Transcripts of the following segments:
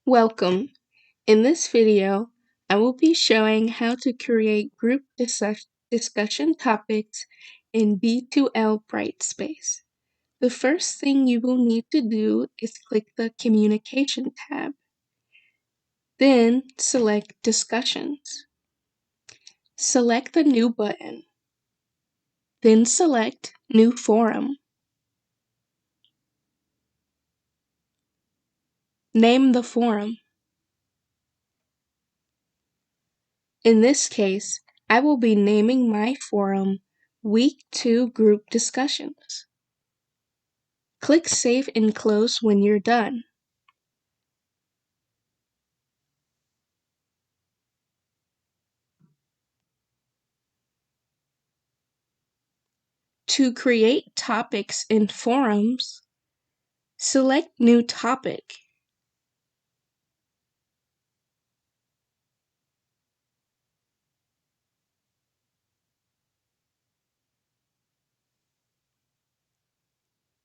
Welcome. In this video, I will be showing how to create group discussion topics in D2L BrightSpace. The first thing you will need to do is click the Communication tab. Then select Discussions. Select the New button. Then select New Forum. Name the forum. In this case, I will be naming my forum Week 2 Group Discussions. Click Save and Close when you're done. To create topics in forums, select New Topic.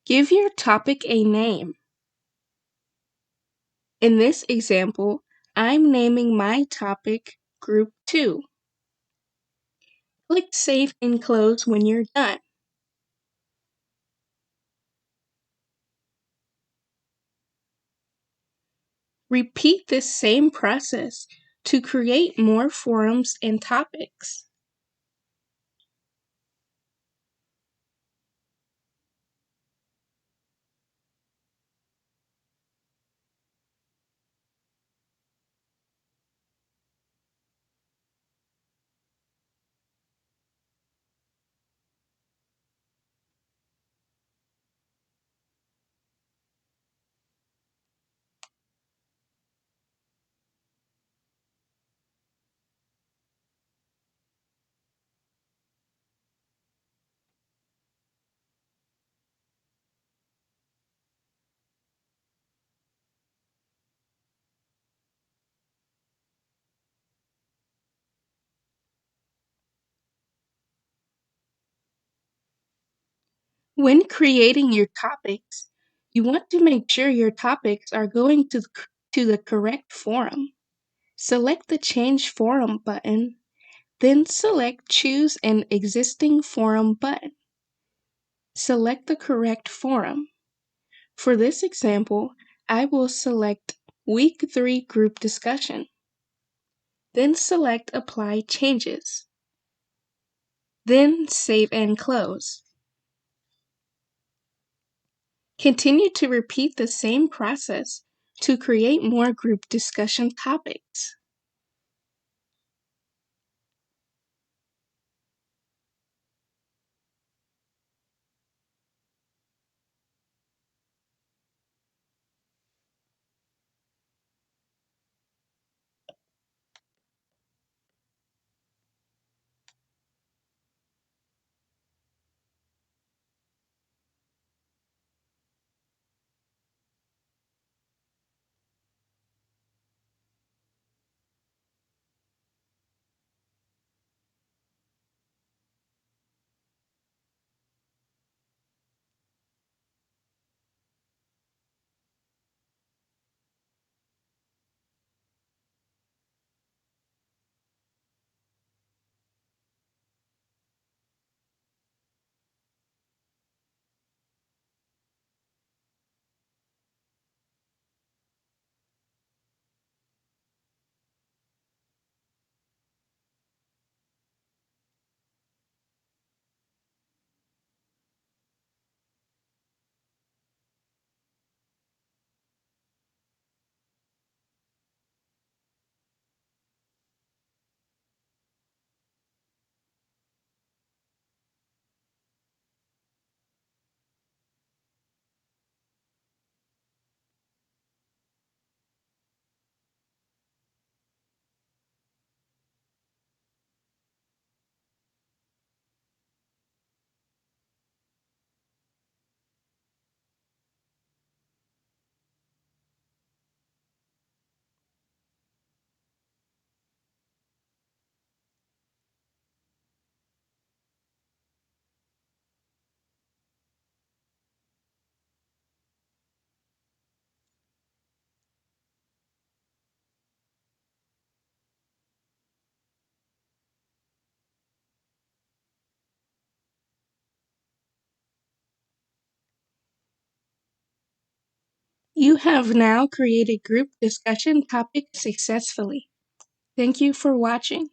Give your topic a name. In this example, I'm naming my topic Group 2. Click Save and Close when you're done. Repeat this same process to create more forums and topics. When creating your topics, you want to make sure your topics are going to the correct forum. Select the Change Forum button, then select Choose an Existing Forum button. Select the correct forum. For this example, I will select Week 3 Group Discussion. Then select Apply Changes. Then Save and Close. Continue to repeat the same process to create more group discussion topics. You have now created group discussion topics successfully. Thank you for watching.